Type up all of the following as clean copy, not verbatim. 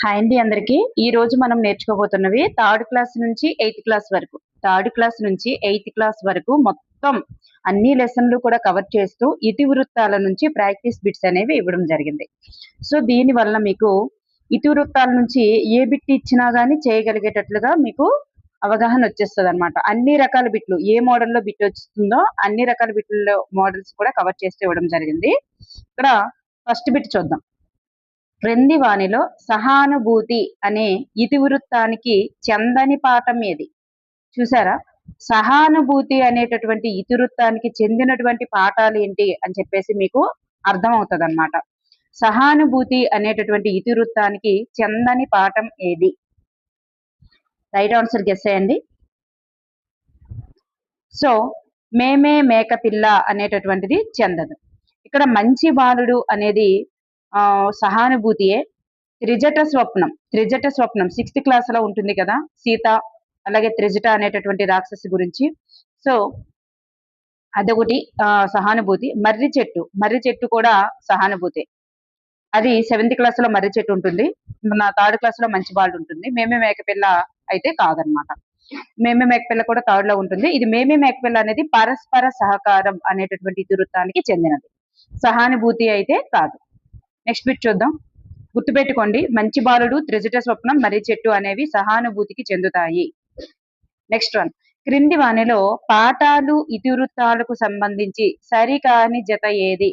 Hi అండి అందరికి. ఈ రోజు మనం నేర్చుకోబోతున్నవి థర్డ్ క్లాస్ నుంచి 8th క్లాస్ వరకు. థర్డ్ క్లాస్ నుంచి 8th క్లాస్ వరకు మొత్తం అన్ని లెసన్లు కూడా కవర్ చేస్తూ ఇతివృత్తాల నుంచి ప్రాక్టీస్ బిట్స్ అనేవి ఇవ్వడం జరిగింది. సో దీని వల్ల మీకు ఇతివృత్తాల నుంచి ఏ బిట్ ఇచ్చినా గానీ చేయగలిగేటట్లుగా మీకు అవగాహన వచ్చేస్తుంది అనమాట. అన్ని రకాల బిట్లు, ఏ మోడల్లో బిట్ వస్తుందో అన్ని రకాల బిట్లలో మోడల్స్ కూడా కవర్ చేస్తూ ఇవ్వడం జరిగింది. ఇక్కడ ఫస్ట్ బిట్ చూద్దాం. క్రింది వానిలో సహానుభూతి అనే ఇతివృత్తానికి చెందని పాఠం ఏది? చూసారా, సహానుభూతి అనేటటువంటి ఇతివృత్తానికి చెందినటువంటి పాఠాలు ఏంటి అని చెప్పేసి మీకు అర్థం అవుతుంది అనమాట. సహానుభూతి అనేటటువంటి ఇతివృత్తానికి చెందని పాఠం ఏది? రైట్ ఆన్సర్ గెస్ చేయండి. సో మేమే మేకపిల్ల అనేటటువంటిది చెందదు. ఇక్కడ మంచి బాలుడు అనేది సహానుభూతియే. త్రిజట స్వప్నం 6th క్లాస్ లో ఉంటుంది కదా, సీత అలాగే త్రిజట అనేటటువంటి రాక్షసి గురించి. సో అదొకటి సహానుభూతి. మర్రి చెట్టు కూడా సహానుభూతి. అది 7th క్లాస్ లో మర్రి చెట్టు ఉంటుంది, నా 3rd క్లాస్ లో మంచి బాలుడు ఉంటుంది. మేమే మేకపిల్ల అయితే కాదనమాట. మేమే మేకపిల్ల కూడా 3rd లో ఉంటుంది. ఇది మేమే మేకపిల్ల అనేది పరస్పర సహకారం అనేటటువంటి ఇతివృత్తానికి చెందినది, సహానుభూతి అయితే కాదు. నెక్స్ట్ బిట్ చూద్దాం. గుర్తుపెట్టుకోండి, మంచి బాలుడు, త్రిజట స్వప్నం, మర్రి చెట్టు అనేవి సహానుభూతికి చెందుతాయి. Next one. క్రింది వానిలో పాఠాలు ఇతివృత్తాలకు సంబంధించి సరికాని జత ఏది?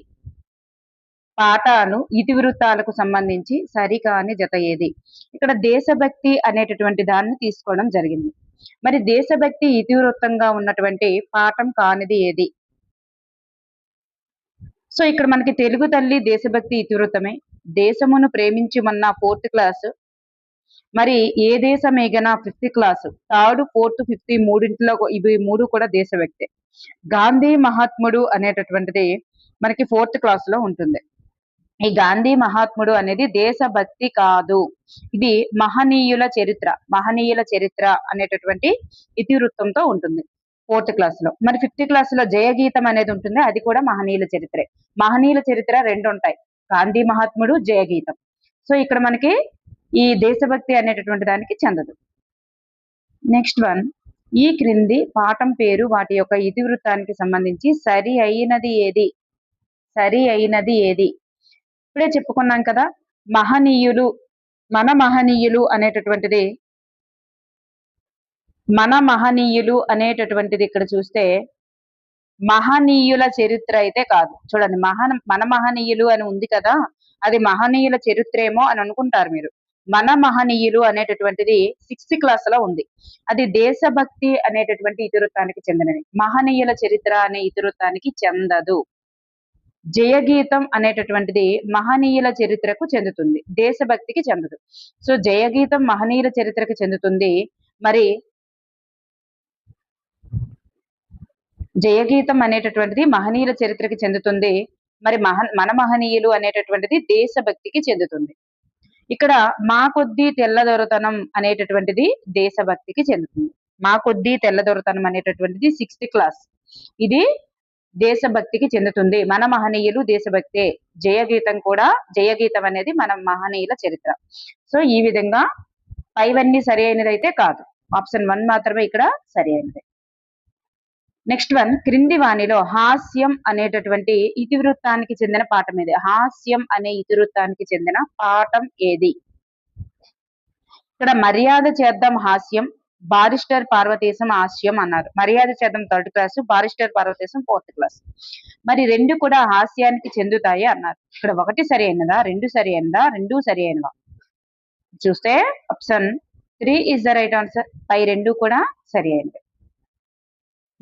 పాఠాలు ఇతివృత్తాలకు సంబంధించి సరికాని జత ఏది? ఇక్కడ దేశభక్తి అనేటటువంటి దాన్ని తీసుకోవడం జరిగింది. మరి దేశభక్తి ఇతివృత్తంగా ఉన్నటువంటి పాఠం కానిది ఏది? సో ఇక్కడ మనకి తెలుగు తల్లి దేశభక్తి ఇతివృత్తమే. దేశమును ప్రేమించమన్న 4th క్లాస్. మరి ఏ దేశమేగన 5th class. 3rd 4th 5th మూడింటిలో ఇవి మూడు కూడా దేశభక్తి. గాంధీ మహాత్ముడు అనేటటువంటిది మనకి 4th క్లాస్ లో ఉంటుంది. ఈ గాంధీ మహాత్ముడు అనేది దేశభక్తి కాదు, ఇది మహనీయుల చరిత్ర అనేటటువంటి ఇతివృత్తంతో ఉంటుంది 4th క్లాస్ లో. మరి 5th క్లాస్ లో జయగీతం అనేది ఉంటుంది, అది కూడా మహనీయుల చరిత్రే. మహనీయుల చరిత్ర రెండు ఉంటాయి, గాంధీ మహాత్ముడు, జయగీతం. సో ఇక్కడ మనకి ఈ దేశభక్తి అనేటటువంటి దానికి చెందదు. Next one. ఈ క్రింది పాఠం పేరు వాటి యొక్క ఇతివృత్తానికి సంబంధించి సరి అయినది ఏది? ఇప్పుడే చెప్పుకున్నాం కదా, మన మహనీయులు అనేటటువంటిది ఇక్కడ చూస్తే మహనీయుల చరిత్ర అయితే కాదు. చూడండి, మన మహనీయులు అని ఉంది కదా, అది మహనీయుల చరిత్రేమో అని అనుకుంటారు మీరు. మన మహనీయులు అనేటటువంటిది 6th క్లాస్ లో ఉంది, అది దేశభక్తి అనేటటువంటి ఇతివృత్తానికి చెందినది. మహనీయుల చరిత్ర అనే ఇతివృత్తానికి చెందదు. జయగీతం అనేటటువంటిది మహనీయుల చరిత్రకు చెందుతుంది, దేశభక్తికి చెందదు. సో జయగీతం మహనీయుల చరిత్రకు చెందుతుంది, మరి జయగీతం అనేటటువంటిది మహనీయుల చరిత్రకి చెందుతుంది. మరి మన మహనీయులు అనేటటువంటిది దేశభక్తికి చెందుతుంది. ఇక్కడ మా కొద్దీ తెల్లదొరతనం అనేటటువంటిది దేశభక్తికి చెందుతుంది. మా కొద్దీ తెల్లదొరతనం అనేటటువంటిది 6th క్లాస్, ఇది దేశభక్తికి చెందుతుంది. మన మహనీయులు దేశభక్తే. జయగీతం అనేది మన మహనీయుల చరిత్ర. సో ఈ విధంగా పైవన్నీ సరి అయినది అయితే కాదు, ఆప్షన్ 1 మాత్రమే ఇక్కడ సరి అయినది. Next one. క్రింది వానిలో హాస్యం అనేటటువంటి ఇతివృత్తానికి చెందిన పాఠం ఏది? హాస్యం అనే ఇతివృత్తానికి చెందిన పాఠం ఏది? ఇక్కడ మర్యాద చేద్దాం హాస్యం, బారిస్టర్ పార్వతీశం హాస్యం అన్నారు. మర్యాద చేద్దాం 3rd class, barrister Parvateesam 4th class. మరి రెండు కూడా హాస్యానికి చెందుతాయి అన్నారు. ఇక్కడ ఒకటి సరి అయినదా, రెండు సరి అయినదా, రెండు సరి అయినదా? చూస్తే option 3 is the right answer. పై రెండు కూడా సరి అయినది.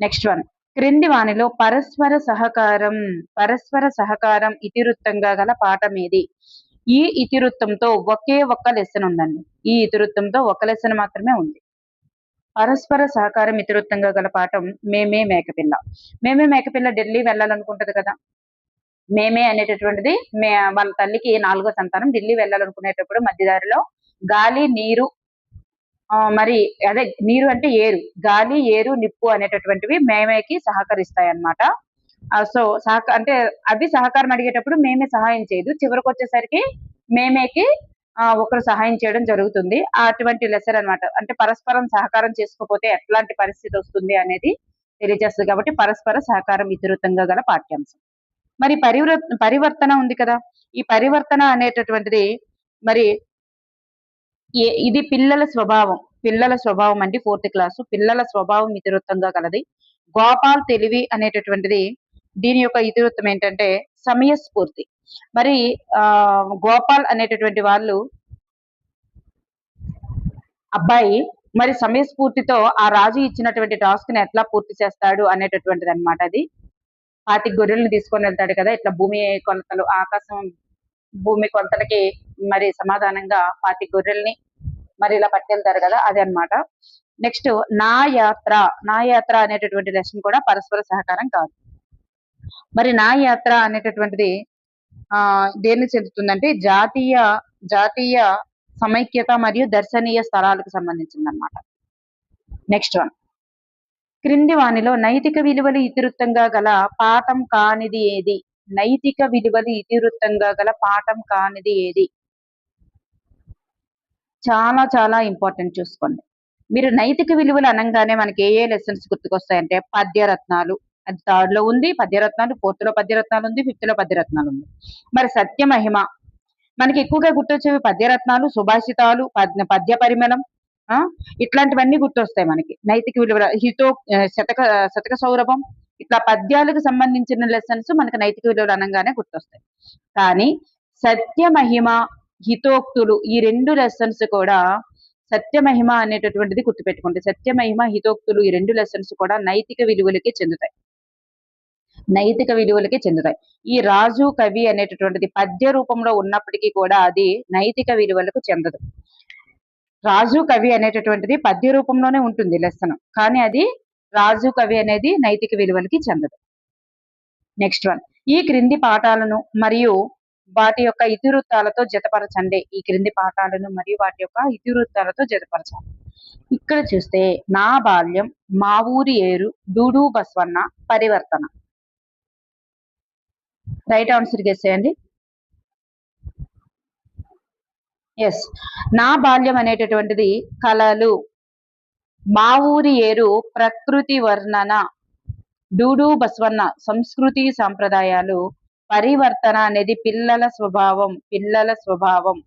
Next one. క్రింది వానిలో పరస్పర సహకారం ఇతివృత్తంగా గల పాఠం ఏది? ఈ ఇతివృత్తంతో ఒకే ఒక్క లెసన్ ఉందండి. ఈ ఇతివృత్తంతో ఒక లెసన్ మాత్రమే ఉంది. పరస్పర సహకారం ఇతివృత్తంగా గల పాఠం మేమే మేకపిల్ల ఢిల్లీ వెళ్ళాలనుకుంటది కదా. మేమే అనేటటువంటిది వాళ్ళ తల్లికి 4వ సంతానం. ఢిల్లీ వెళ్ళాలనుకునేటప్పుడు మధ్యదారిలో గాలి, నీరు, మరి అదే నీరు అంటే ఏరు, గాలి, ఏరు, నిప్పు అనేటటువంటివి మేమేకి సహకరిస్తాయి అన్నమాట. సో అంటే అవి సహకారం అడిగేటప్పుడు మేమే సహాయం చేయదు, చివరికి వచ్చేసరికి మేమేకి ఒకరు సహాయం చేయడం జరుగుతుంది. అటువంటి లెసన్ అన్నమాట. అంటే పరస్పరం సహకారం చేసుకోకపోతే ఎట్లాంటి పరిస్థితి వస్తుంది అనేది తెలియజేస్తది కాబట్టి పరస్పర సహకారం ఇతివృత్తంగా గల పాఠ్యాంశం. మరి పరివర్తన ఉంది కదా! ఈ పరివర్తన అనేటటువంటిది మరి ఇది పిల్లల స్వభావం. పిల్లల స్వభావం అండి 4th క్లాసు. పిల్లల స్వభావం ఇతివృత్తంగా కలది. గోపాల్ తెలివి అనేటటువంటిది దీని యొక్క ఇతివృత్తం ఏంటంటే సమయస్ఫూర్తి. మరి గోపాల్ అనేటటువంటి వాళ్ళు అబ్బాయి మరి సమయస్ఫూర్తితో ఆ రాజు ఇచ్చినటువంటి టాస్క్ ని ఎట్లా పూర్తి చేస్తాడు అనేటటువంటిది అన్నమాట అది. 25 గొర్రెలను తీసుకొని వెళ్తాడు కదా! ఇట్లా భూమి కొలతలు ఆకాశం భూమి కొలతలకి మరి సమాధానంగా 25 గొర్రెల్ని మరి ఇలా పట్టుకెళ్తారు కదా! అది అన్నమాట. నెక్స్ట్ నా యాత్ర అనేటటువంటి లెసన్ కూడా పరస్పర సహకారం కాదు. మరి నా యాత్ర అనేటటువంటిది దేన్ని చెందుతుందంటే జాతీయ సమైక్యత మరియు దర్శనీయ స్థలాలకు సంబంధించింది అన్నమాట. నెక్స్ట్ వన్ క్రింది వానిలో నైతిక విలువలు ఇతివృత్తంగా గల పాఠం కానిది ఏది? నైతిక విలువలు ఇతివృత్తంగా గల పాఠం కానిది ఏది? చాలా చాలా ఇంపార్టెంట్ చూసుకోండి. మీరు నైతిక విలువలు అనంగానే మనకి ఏ లెసన్స్ గుర్తుకొస్తాయంటే పద్యరత్నాలు, అది 3rd లో ఉంది పద్యరత్నాలు, 4th లో పద్యరత్నాలు ఉంది, 5th లో పద్యరత్నాలు ఉంది. మరి సత్యమహిమ మనకి ఎక్కువగా గుర్తొచ్చేవి పద్యరత్నాలు, సుభాషితాలు, పద్య పరిమళం, ఇట్లాంటివన్నీ గుర్తొస్తాయి మనకి. నైతిక విలువల శతక సౌరభం ఇట్లా పద్యాలకు సంబంధించిన లెసన్స్ మనకి నైతిక విలువలు అనగానే గుర్తొస్తాయి. కానీ సత్యమహిమ, హితోక్తులు ఈ 2 లెసన్స్ కూడా సత్యమహిమ అనేటటువంటిది గుర్తుపెట్టుకోండి. సత్యమహిమ, హితోక్తులు ఈ 2 లెసన్స్ కూడా నైతిక విలువలకి చెందుతాయి. నైతిక విలువలకి చెందుతాయి. ఈ రాజు కవి అనేటటువంటిది పద్య రూపంలో ఉన్నప్పటికీ కూడా అది నైతిక విలువలకు చెందదు. రాజు కవి అనేటటువంటిది పద్య రూపంలోనే ఉంటుంది లెసన్, కానీ అది రాజు కవి అనేది నైతిక విలువలకి చెందదు. నెక్స్ట్ వన్ ఈ క్రింది పాఠాలను మరియు వాటి యొక్క ఇతివృత్తాలతో జతపరచండి. ఈ క్రింది పాఠాలను మరియు వాటి యొక్క ఇతివృత్తాలతో జతపరచాలి. ఇక్కడ చూస్తే నా బాల్యం, మా ఊరి ఏరు, డూడు బస్వన్న, పరివర్తన. రైట్ ఆన్సర్ చేసేయండి. ఎస్, నా బాల్యం అనేటటువంటిది కళలు, మా ఊరి ఏరు ప్రకృతి వర్ణన, డూడు బస్వన్న సంస్కృతి సాంప్రదాయాలు, పరివర్తన అనేది పిల్లల స్వభావం.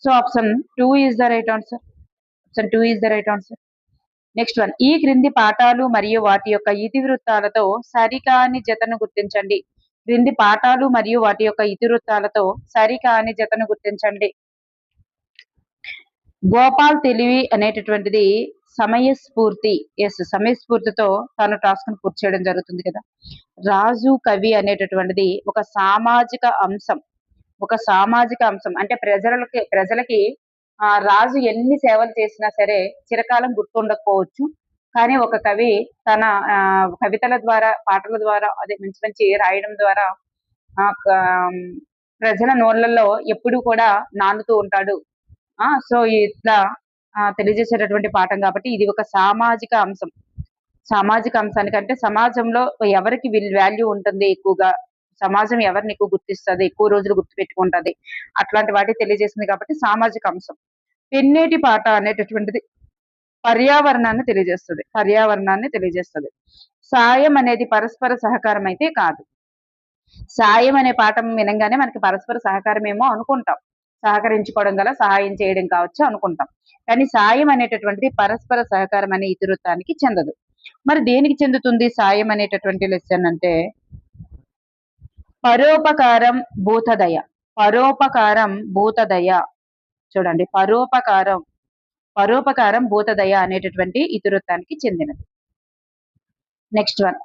So option 2 is the right answer. Option 2 is the right answer. Next one ఈ క్రింది పాఠాలు మరియు వాటి యొక్క ఇతివృత్తాలతో సరికాని జతను గుర్తించండి. క్రింది పాఠాలు మరియు వాటి యొక్క ఇతివృత్తాలతో సరికాని జతను గుర్తించండి. గోపాల్ తెలివి అనేటటువంటిది సమయస్ఫూర్తి. ఎస్, సమయస్ఫూర్తితో తన టాస్క్ ను పూర్తి చేయడం జరుగుతుంది కదా. రాజు కవి అనేటటువంటిది ఒక సామాజిక అంశం. అంటే ప్రజలకి రాజు ఎన్ని సేవలు చేసినా సరే చిరకాలం గుర్తుండకపోవచ్చు. కానీ ఒక కవి తన కవితల ద్వారా, పాటల ద్వారా, అదే మంచి మంచి రాయడం ద్వారా ప్రజల నోళ్ళల్లో ఎప్పుడు కూడా నానుతూ ఉంటాడు. సో ఇట్లా తెలియజేసేటటువంటి పాఠం కాబట్టి ఇది ఒక సామాజిక అంశం. సామాజిక అంశానికంటే సమాజంలో ఎవరికి వాల్యూ ఉంటుంది ఎక్కువగా, సమాజం ఎవరిని ఎక్కువ గుర్తిస్తుంది, ఎక్కువ రోజులు గుర్తు పెట్టుకుంటది, అట్లాంటి వాటి తెలియజేస్తుంది కాబట్టి సామాజిక అంశం. పెన్నేటి పాట అనేటటువంటిది పర్యావరణాన్ని తెలియజేస్తుంది. సాయం అనేది పరస్పర సహకారం అయితే కాదు. సాయం అనే పాఠం వినంగానే మనకి పరస్పర సహకారం ఏమో అనుకుంటాం, సహకరించుకోవడం గల సహాయం చేయడం కావచ్చు అనుకుంటాం. కానీ సాయం అనేటటువంటిది పరస్పర సహకారం అనే ఇతివృత్తానికి చెందదు. మరి దేనికి చెందుతుంది సాయం అనేటటువంటి లెసన్ అంటే పరోపకారం భూతదయ. చూడండి, పరోపకారం భూతదయ అనేటటువంటి ఇతివృత్తానికి చెందినది. నెక్స్ట్ వన్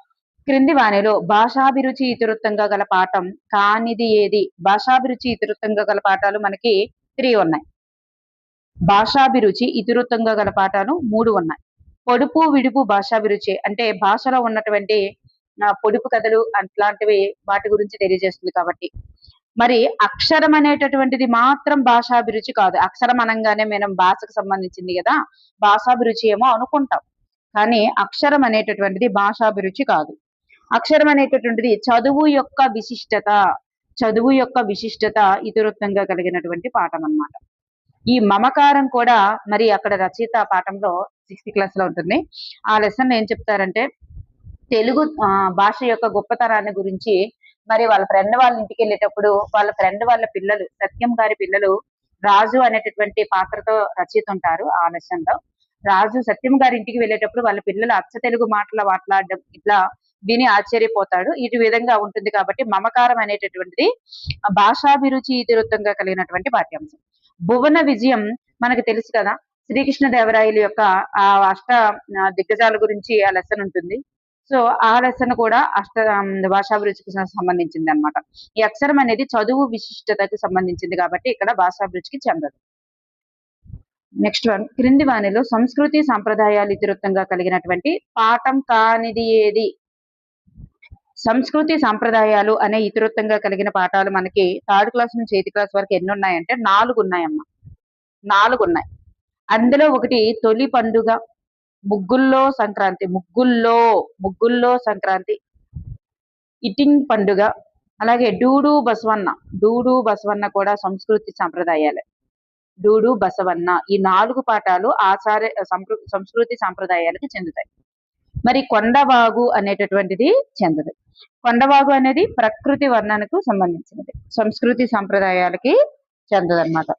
క్రింది వానిలో భాషాభిరుచి ఇతివృత్తంగా గల పాఠం కానిది ఏది? భాషాభిరుచి ఇతివృత్తంగా గల పాఠాలు మనకి 3 ఉన్నాయి. భాషాభిరుచి ఇతివృత్తంగా గల పాఠాలు 3 ఉన్నాయి. పొడుపు విడుపు భాషాభిరుచి అంటే భాషలో ఉన్నటువంటి పొడుపు కథలు అట్లాంటివి వాటి గురించి తెలియజేస్తుంది కాబట్టి. మరి అక్షరం అనేటటువంటిది మాత్రం భాషాభిరుచి కాదు. అక్షరం అనగానే మనం భాషకు సంబంధించింది కదా, భాషాభిరుచి ఏమో అనుకుంటాం, కానీ అక్షరం అనేటటువంటిది భాషాభిరుచి కాదు. అక్షరం అనేటటువంటిది చదువు యొక్క విశిష్టత, చదువు యొక్క విశిష్టత ఇతివృత్తంగా కలిగినటువంటి పాఠం అన్నమాట. ఈ మమకారం కూడా మరి అక్కడ రచయిత పాఠంలో 6th క్లాస్ లో ఉంటుంది. ఆ లెసన్ ఏం చెప్తారంటే తెలుగు భాష యొక్క గొప్పతనాన్ని గురించి మరి వాళ్ళ ఫ్రెండ్ వాళ్ళ ఇంటికి వెళ్ళేటప్పుడు వాళ్ళ ఫ్రెండ్ వాళ్ళ పిల్లలు సత్యం గారి పిల్లలు రాజు అనేటటువంటి పాత్రతో రచయిత ఉంటారు ఆ లెసన్ లో. రాజు సత్యం గారి ఇంటికి వెళ్ళేటప్పుడు వాళ్ళ పిల్లలు అచ్చ తెలుగు మాటలు మాట్లాడడం ఇట్లా విని ఆశ్చర్యపోతాడు. ఇటు విధంగా ఉంటుంది కాబట్టి మమకారం అనేటటువంటిది భాషాభిరుచి ఇతివృత్తంగా కలిగినటువంటి పాఠ్యాంశం. భువన విజయం మనకు తెలుసు కదా, శ్రీకృష్ణదేవరాయలు యొక్క ఆ అష్ట దిగ్గజాల గురించి ఆ లెసన్ ఉంటుంది. సో ఆ లెసన్ కూడా భాషాభిరుచికి సంబంధించింది అనమాట. ఈ అక్షరం అనేది చదువు విశిష్టతకు సంబంధించింది కాబట్టి ఇక్కడ భాషాభిరుచికి చెందదు. నెక్స్ట్ వన్, క్రింది వానిలో సంస్కృతి సాంప్రదాయాలు ఇతివృత్తంగా కలిగినటువంటి పాఠం కానిది ఏది? సంస్కృతి సాంప్రదాయాలు అనే ఇతివృత్తంగా కలిగిన పాఠాలు మనకి 3rd క్లాస్ నుంచి 8th క్లాస్ వరకు ఎన్ని ఉన్నాయంటే 4 ఉన్నాయమ్మా. 4 ఉన్నాయి. అందులో ఒకటి తొలి పండుగ, ముగ్గుల్లో సంక్రాంతి, ముగ్గుల్లో సంక్రాంతి, ఇటింగ్ పండుగ, అలాగే డూడు బసవన్న కూడా సంస్కృతి సాంప్రదాయాలే. డూడు బసవన్న ఈ 4 పాఠాలు సంస్కృతి సాంప్రదాయాలకు చెందుతాయి. మరి కొండవాగు అనేటటువంటిది చెందదు. కొండవాగు అనేది ప్రకృతి వర్ణనకు సంబంధించినది, సంస్కృతి సాంప్రదాయాలకి చెందదన్నమాట.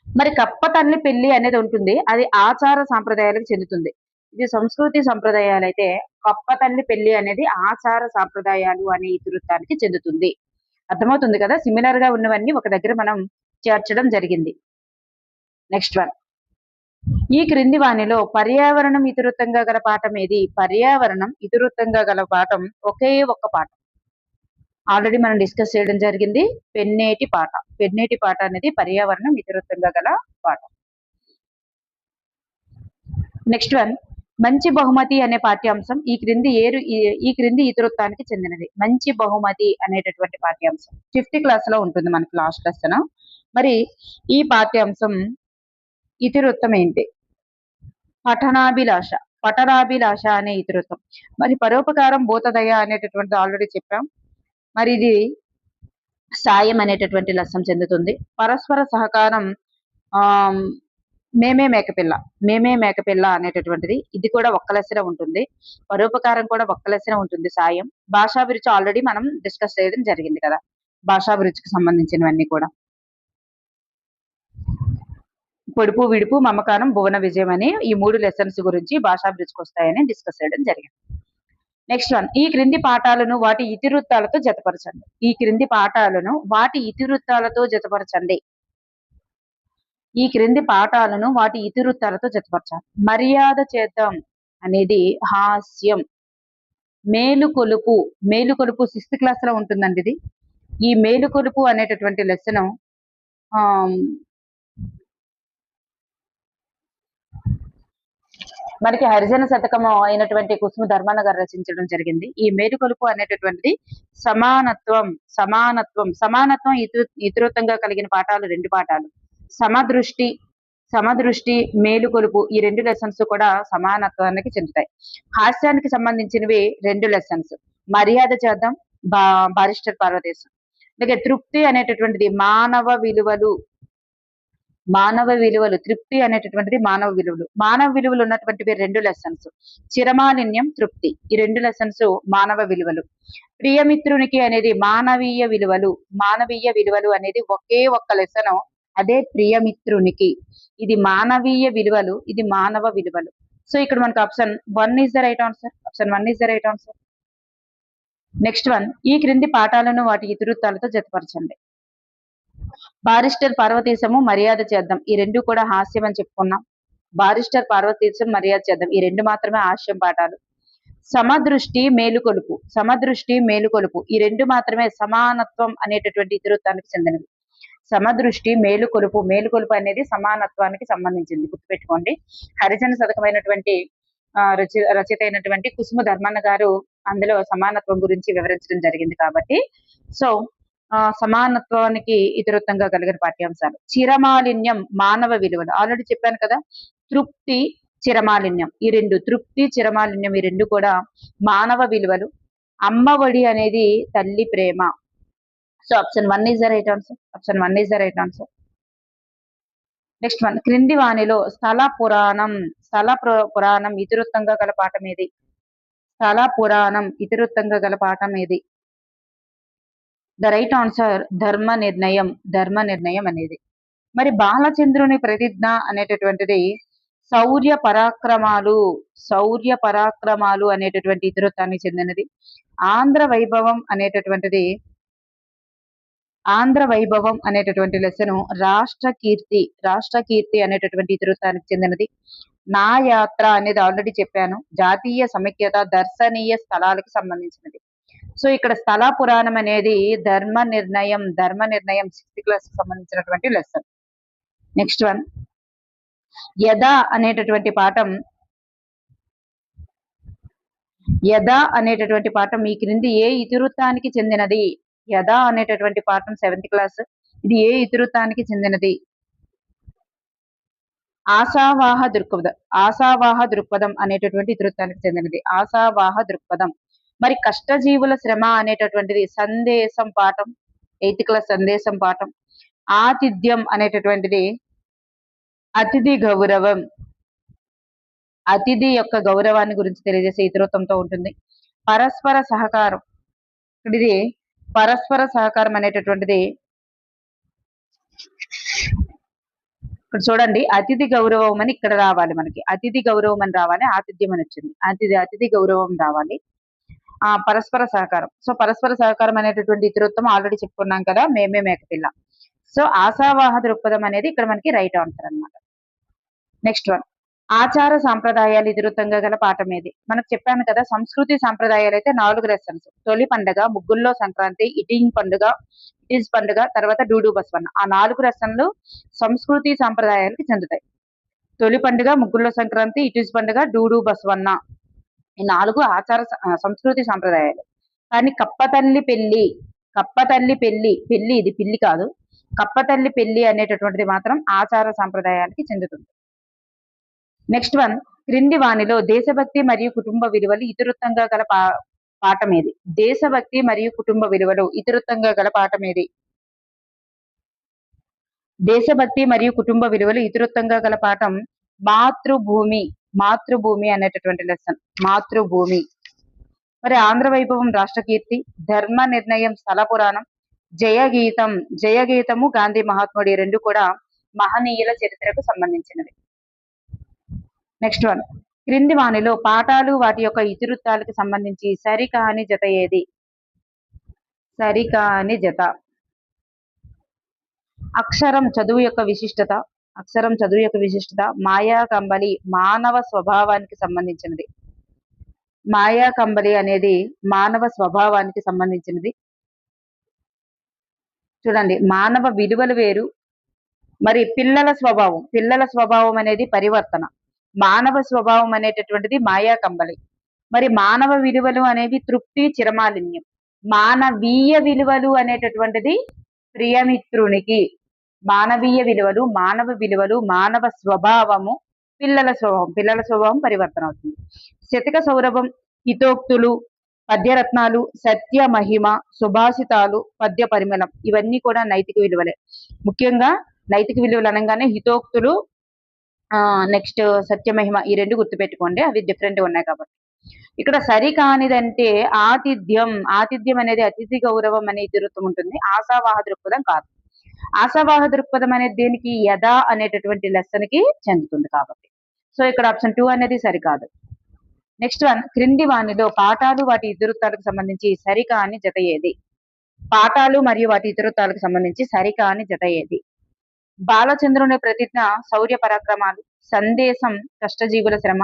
మరి కప్ప తల్లి పెళ్లి అనేది ఉంటుంది, అది ఆచార సాంప్రదాయాలకు చెందుతుంది. ఇది సంస్కృతి సంప్రదాయాలు అయితే కప్ప తల్లి పెళ్లి అనేది ఆచార సాంప్రదాయాలు అనే ఇతివృత్తానికి చెందుతుంది. అర్థమవుతుంది కదా, సిమిలర్ గా ఉన్నవన్నీ ఒక దగ్గర మనం చేర్చడం జరిగింది. నెక్స్ట్ వన్, ఈ క్రింది వానిలో పర్యావరణం ఇతివృత్తంగా గల పాఠం ఏది? పర్యావరణం ఇతివృత్తంగా గల పాఠం ఒకే ఒక్క పాఠం ఆల్రెడీ మనం డిస్కస్ చేయడం జరిగింది, పెన్నేటి పాట అనేది పర్యావరణం ఇతివృత్తంగా గల పాఠం. నెక్స్ట్ వన్, మంచి బహుమతి అనే పాఠ్యాంశం ఈ క్రింది ఇతివృత్తానికి చెందినది. మంచి బహుమతి అనేటటువంటి పాఠ్యాంశం 5th క్లాస్ లో ఉంటుంది మనకి లాస్ట్ లెసన్. మరి ఈ పాఠ్యాంశం ఇతివృత్తం ఏంటి? పఠనాభిలాష అనే ఇతివృత్తం. మరి పరోపకారం భూతదయ అనేటటువంటి ఆల్రెడీ చెప్పాం. మరి ఇది సాయం అనేటటువంటి లక్ష్యం చెందుతుంది. పరస్పర సహకారం మేమే మేకపిల్ల అనేటటువంటిది ఇది కూడా ఒక్క లెసనే ఉంటుంది. పరోపకారం కూడా ఒక్క లెసనే ఉంటుంది. సాయం, భాషాభిరుచి ఆల్రెడీ మనం డిస్కస్ చేయడం జరిగింది కదా, భాషాభిరుచికి సంబంధించినవన్నీ కూడా. పొడుపు విడుపు మమకారం భువన విజయం అని ఈ 3 లెసన్స్ గురించి భాషాభిరుచికి వస్తాయని డిస్కస్ చేయడం జరిగింది. నెక్స్ట్ వన్, ఈ క్రింది పాఠాలను వాటి ఇతివృత్తాలతో జతపరచండి. ఈ క్రింది పాఠాలను వాటి ఇతివృత్తాలతో జతపరచండి. ఈ క్రింది పాఠాలను వాటి ఇతివృత్తాలతో జతపరచాలి. మర్యాద చేద్దాం అనేది హాస్యం. మేలుకొలుపు 6th క్లాస్ లో ఉంటుందండి ఇది. ఈ మేలుకొలుపు అనేటటువంటి లెసన్ మనకి హరిజన శతకము అయినటువంటి కుసుమ ధర్మాన గారు రచించడం జరిగింది. ఈ మేలుకొలుపు అనేటటువంటిది సమానత్వం ఇతివృత్తంగా కలిగిన పాఠాలు 2 పాఠాలు. సమదృష్టి మేలుకొలుపు ఈ 2 లెసన్స్ కూడా సమానత్వానికి చెందుతాయి. హాస్యానికి సంబంధించినవి 2 లెసన్స్, మర్యాద చేద్దాం, బారిస్టర్ పార్వతీశం. అలాగే తృప్తి అనేటటువంటిది మానవ విలువలు, తృప్తి అనేటటువంటిది మానవ విలువలు ఉన్నటువంటివి 2 లెసన్స్. చిరమాలిన్యం, తృప్తి ఈ 2 లెసన్స్ మానవ విలువలు. ప్రియమిత్రునికి అనేది మానవీయ విలువలు అనేది ఒకే ఒక్క లెసన్, అదే ప్రియమిత్రునికి. ఇది మానవీయ విలువలు, ఇది మానవ విలువలు. సో ఇక్కడ మనకు option 1 is the right answer. Next one, ఈ క్రింది పాఠాలను వాటి ఇతివృత్తాలతో జతపరచండి. బారిస్టర్ పార్వతీశము, మర్యాద చేద్దాం ఈ 2 కూడా హాస్యం అని చెప్పుకున్నాం. బారిస్టర్ పార్వతీశం, మర్యాద చేద్దాం ఈ 2 మాత్రమే హాస్యం పాఠాలు. సమదృష్టి మేలుకొలుపు ఈ 2 మాత్రమే సమానత్వం అనేటటువంటి ఇతివృత్తానికి చెందినవి. సమదృష్టి మేలుకొలుపు అనేది సమానత్వానికి సంబంధించింది, గుర్తుపెట్టుకోండి. హరిజన శతకమైనటువంటి రచయిత అయినటువంటి కుసుమ ధర్మన్న గారు అందులో సమానత్వం గురించి వివరించడం జరిగింది కాబట్టి సో సమానత్వానికి ఇతివృత్తంగా కలిగిన పాఠ్యాంశాలు. చిరమాలిన్యం మానవ విలువలు ఆల్రెడీ చెప్పాను కదా. తృప్తి చిరమాలిన్యం ఈ 2, తృప్తి చిరమాలిన్యం ఈ 2 కూడా మానవ విలువలు. అమ్మ ఒడి అనేది తల్లి ప్రేమ, so option 1 is the right answer. Option 1 is the right answer. Next one, క్రింది వాణిలో స్థల పురాణం ఇతివృత్తంగా గల పాఠం ఏది? స్థల పురాణం ఇతివృత్తంగా గల పాఠం ఏది? ద రైట్ ఆన్సర్ ధర్మ నిర్ణయం అనేది. మరి బాలచంద్రుని ప్రతిజ్ఞ అనేటటువంటిది శౌర్య పరాక్రమాలు అనేటటువంటి ఇతివృత్తానికి చెందినది. ఆంధ్ర వైభవం అనేటటువంటి లెసను రాష్ట్ర కీర్తి అనేటటువంటి ఇతివృత్తానికి చెందినది. నా యాత్ర అనేది ఆల్రెడీ చెప్పాను, జాతీయ సమైక్యత దర్శనీయ స్థలాలకు సంబంధించినది. సో ఇక్కడ స్థల పురాణం అనేది ధర్మ నిర్ణయం 6th క్లాస్ కి సంబంధించినటువంటి లెసన్. నెక్స్ట్ వన్, యథ అనేటటువంటి పాఠం ఈ క్రింది ఏ ఇతివృత్తానికి చెందినది? యథ అనేటటువంటి పాఠం 7th క్లాస్, ఇది ఏ ఇతివృత్తానికి చెందినది? ఆశావాహ దృక్పథం అనేటటువంటి ఇతివృత్తానికి చెందినది. ఆశావాహ దృక్పథం. మరి కష్టజీవుల శ్రమ అనేటటువంటిది సందేశం పాఠం, 8th క్లాస్ సందేశం పాఠం. ఆతిథ్యం అనేటటువంటిది అతిథి యొక్క గౌరవాన్ని గురించి తెలియజేసే ఇతివృత్తంతో ఉంటుంది. పరస్పర సహకారం అనేటటువంటిది ఇక్కడ చూడండి, అతిథి గౌరవం అని ఇక్కడ రావాలి, మనకి అతిథి గౌరవం అని రావాలి, ఆతిథ్యం అని వచ్చింది. అతిథి గౌరవం రావాలి. పరస్పర సహకారం. సో పరస్పర సహకారం అనేటటువంటి ఇతివృత్తం ఆల్రెడీ చెప్పుకున్నాం కదా, మేమే మేకపిల్ల. సో ఆశావాహ దృక్పథం అనేది ఇక్కడ మనకి రైట్ ఆన్సర్ అన్నమాట. నెక్స్ట్ వన్, ఆచార సాంప్రదాయాలు ఇతివృత్తంగా గల పాఠం ఏది? మనకు చెప్పాను కదా, సంస్కృతి సాంప్రదాయాలు అయితే 4 లెసన్స్. తొలి పండుగ, ముగ్గుల్లో సంక్రాంతి, ఇటీజ్ పండుగ, తర్వాత డూడు బసవన్న. ఆ 4 లెసన్లు సంస్కృతి సాంప్రదాయాలకు చెందుతాయి. తొలి పండుగ, ముగ్గుల్లో సంక్రాంతి, ఇటీజ్ పండుగ, డూడు బసవన్న, ఈ 4 సంస్కృతి సాంప్రదాయాలు. కానీ కప్పతల్లి పెళ్లి, ఇది పిల్లి కాదు, కప్పతల్లి పెళ్లి అనేటటువంటిది మాత్రం ఆచార సాంప్రదాయాలకి చెందుతుంది. నెక్స్ట్ వన్, క్రింది వాణిలో దేశభక్తి మరియు కుటుంబ విలువలు ఇతివృత్తంగా గల పాఠం ఏది? దేశభక్తి మరియు కుటుంబ విలువలు ఇతివృత్తంగా గల పాఠం ఏది? దేశభక్తి మరియు కుటుంబ విలువలు ఇతివృత్తంగా గల పాఠం మాతృభూమి అనేటటువంటి లెసన్, మాతృభూమి. మరి ఆంధ్ర వైభవం రాష్ట్ర కీర్తి, ధర్మ నిర్ణయం స్థల పురాణం, జయగీతము గాంధీ మహాత్ముడు, ఈ 2 కూడా మహనీయుల చరిత్రకు సంబంధించినవి. నెక్స్ట్ వన్, క్రింది వాణిలో పాఠాలు వాటి యొక్క ఇతివృత్తాలకు సంబంధించి సరికాని జత ఏది? సరికాని జత. అక్షరం చదువు యొక్క విశిష్టత, మాయా కంబలి మానవ స్వభావానికి సంబంధించినది. మాయా కంబలి అనేది మానవ స్వభావానికి సంబంధించినది. చూడండి, మానవ విలువలు వేరు, మరి పిల్లల స్వభావం అనేది పరివర్తన, మానవ స్వభావం అనేటటువంటిది మాయా కంబలి. మరి మానవ విలువలు అనేవి తృప్తి, చిరమాలిన్యం. మానవీయ విలువలు అనేటటువంటిది ప్రియమిత్రునికి. మానవ విలువలు, మానవ స్వభావము, పిల్లల స్వభావం పరివర్తన అవుతుంది. శతక సౌరభం, హితోక్తులు, పద్యరత్నాలు, సత్య మహిమ, సుభాషితాలు, పద్య పరిమళం, ఇవన్నీ కూడా నైతిక విలువలే. ముఖ్యంగా నైతిక విలువలు అనగానే హితోక్తులు, నెక్స్ట్ సత్యమహిమ, ఈ 2 గుర్తుపెట్టుకోండి, అవి డిఫరెంట్ గా ఉన్నాయి కాబట్టి. ఇక్కడ సరికానిదంటే ఆతిథ్యం అనేది అతిథి గౌరవం అనే ఇతివృత్తం ఉంటుంది. ఆశావాహ దృక్పథం కాదు. ఆశావాహ దృక్పథం అనేది దేనికి? యథ అనేటటువంటి లెసన్ కి చెందుతుంది కాబట్టి. సో ఇక్కడ ఆప్షన్ 2 అనేది సరికాదు. నెక్స్ట్ వన్, క్రింది వాణిలో పాఠాలు వాటి ఇతివృత్తాలకు సంబంధించి సరికాని జత ఏది? పాఠాలు మరియు వాటి ఇతివృత్తాలకు సంబంధించి సరికాని జత ఏది? బాలచంద్రుని ప్రతిజ్ఞ శౌర్య పరాక్రమాలు, సందేశం కష్టజీవుల శ్రమ,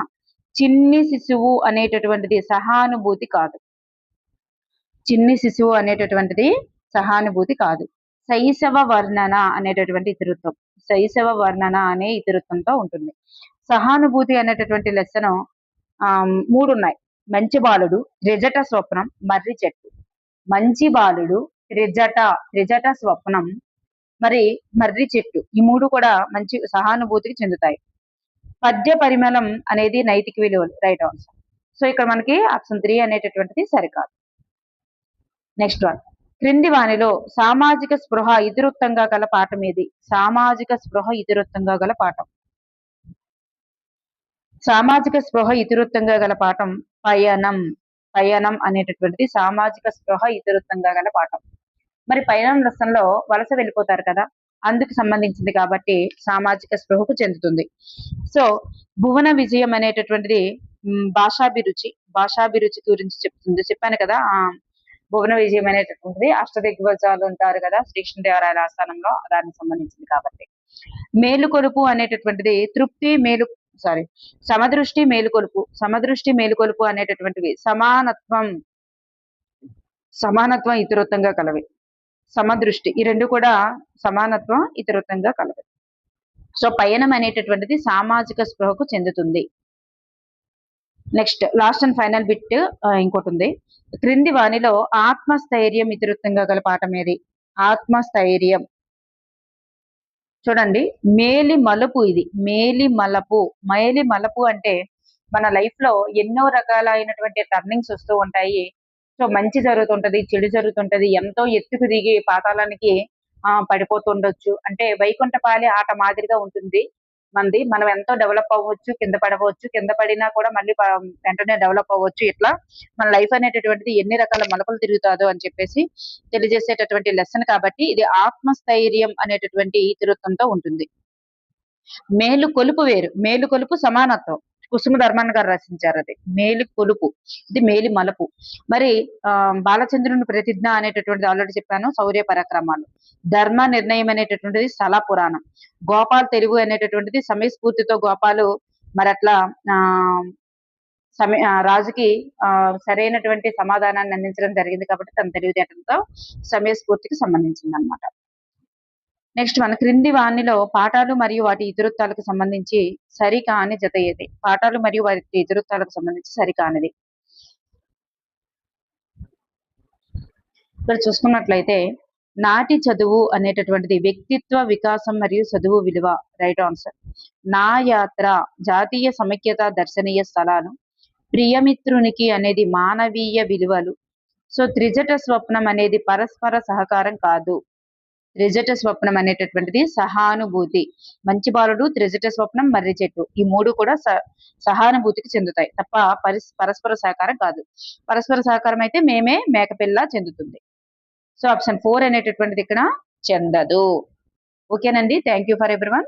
చిన్ని శిశువు అనేటటువంటిది సహానుభూతి కాదు. శైశవ వర్ణన అనేటటువంటి ఇతివృత్తం, అనే ఇతివృత్తంతో ఉంటుంది. సహానుభూతి అనేటటువంటి లెసన్ 3 ఉన్నాయి. మంచి బాలుడు, త్రిజట స్వప్నం, మర్రి చెట్టు. మంచి బాలుడు, త్రిజట స్వప్నం, మరి మర్రి చెట్టు, ఈ 3 కూడా మంచి సహానుభూతికి చెందుతాయి. పద్య పరిమళం అనేది నైతిక విలువలు, రైట్ ఆన్సర్. సో ఇక్కడ మనకి ఆప్షన్ 3 అనేటటువంటిది సరికాదు. నెక్స్ట్ వన్, క్రింది వానిలో సామాజిక స్పృహ ఇతివృత్తంగా గల పాఠం ఏది? సామాజిక స్పృహ ఇతివృత్తంగా గల పాఠం. సామాజిక స్పృహ ఇతివృత్తంగా గల పాఠం పయనం. పయనం అనేటటువంటిది సామాజిక స్పృహ ఇతివృత్తంగా గల పాఠం. మరి పయనం లెసన్లో వలస వెళ్ళిపోతారు కదా, అందుకు సంబంధించింది కాబట్టి సామాజిక స్పృహకు చెందుతుంది. సో భువన విజయం అనేటటువంటిది భాషాభిరుచి. భాషాభిరుచి గురించి చెప్తుంది. చెప్పాను కదా, భువన విజయం అనేటటువంటిది అష్టదిగ్గజాలు ఉంటారు కదా శ్రీకృష్ణదేవరాయల ఆస్థానంలో, దానికి సంబంధించింది కాబట్టి. మేలుకొలుపు అనేటటువంటిది తృప్తి మేలు సమదృష్టి మేలుకొలుపు. సమదృష్టి మేలుకొలుపు అనేటటువంటివి సమానత్వం ఇతివృత్తంగా కలవి. సమదృష్టి ఈ రెండు కూడా సమానత్వం ఇతివృత్తంగా కలవి. సో పయనం అనేటటువంటిది సామాజిక స్పృహకు చెందుతుంది. Next last and final bit ఇంకోటి ఉంది. క్రింది వానిలో ఆత్మస్థైర్యం ఇతివృత్తంగా గల పాఠం ఏది? ఆత్మస్థైర్యం. చూడండి, మేలి మలుపు. ఇది మేలి మలుపు అంటే మన లైఫ్ లో ఎన్నో రకాలైనటువంటి టర్నింగ్స్ వస్తూ ఉంటాయి. సో మంచి జరుగుతుంటది, చెడు జరుగుతుంటది, ఎంతో ఎత్తుకు దిగి పాతాళానికి పడిపోతుండొచ్చు. అంటే వైకుంఠపాలి ఆట మాదిరిగా ఉంటుంది మనది. మనం ఎంతో డెవలప్ అవ్వచ్చు, కింద పడవచ్చు, కింద పడినా కూడా మళ్ళీ వెంటనే డెవలప్ అవ్వచ్చు. ఇట్లా మన లైఫ్ అనేటటువంటిది ఎన్ని రకాల మలుపులు తిరుగుతాదో అని చెప్పేసి తెలియజేసేటటువంటి లెసన్ కాబట్టి ఇది ఆత్మస్థైర్యం అనేటటువంటి ఇతివృత్తంతో ఉంటుంది. మేలు కొలుపు వేరు. మేలు కొలుపు సమానత్వం. కుసుమ ధర్మాన్ని గారు రచించారు. అది మేలు కొలుపు, ఇది మేలి మలుపు. మరి బాలచంద్రుని ప్రతిజ్ఞ అనేటటువంటిది ఆల్రెడీ చెప్పాను, శౌర్య పరాక్రమాలు. ధర్మ నిర్ణయం అనేటటువంటిది స్థల పురాణం. గోపాల్ తెలుగు అనేటటువంటిది సమయస్ఫూర్తితో గోపాలు మరి అట్లా రాజుకి సరైనటువంటి సమాధానాన్ని అందించడం జరిగింది కాబట్టి తన తెలివితేటలతో సమయస్ఫూర్తికి సంబంధించింది అనమాట. నెక్స్ట్ మన క్రింది వానిలో పాఠాలు మరియు వాటి ఇతివృత్తాలకు సంబంధించి సరికాని జత ఏది? పాఠాలు మరియు వాటి ఇతివృత్తాలకు సంబంధించి సరికానిది. ఇక్కడ చూసుకున్నట్లయితే నాటి చదువు అనేటటువంటిది వ్యక్తిత్వ వికాసం మరియు చదువు విలువ. Right answer. నా యాత్ర జాతీయ సమైక్యత దర్శనీయ స్థలాలు. ప్రియమిత్రునికి అనేది మానవీయ విలువలు. సో త్రిజట స్వప్నం అనేది పరస్పర సహకారం కాదు. త్రిజట స్వప్నం అనేటటువంటిది సహానుభూతి. మంచి బాలుడు, త్రిజట స్వప్నం, మర్రి చెట్టు, ఈ మూడు కూడా సహానుభూతికి చెందుతాయి తప్ప పరస్పర సహకారం కాదు. పరస్పర సహకారం అయితే మేమే మేకపిల్ల చెందుతుంది. సో ఆప్షన్ 4 అనేటటువంటిది ఇక్కడ చెందదు. ఓకేనండి. Thank you for everyone.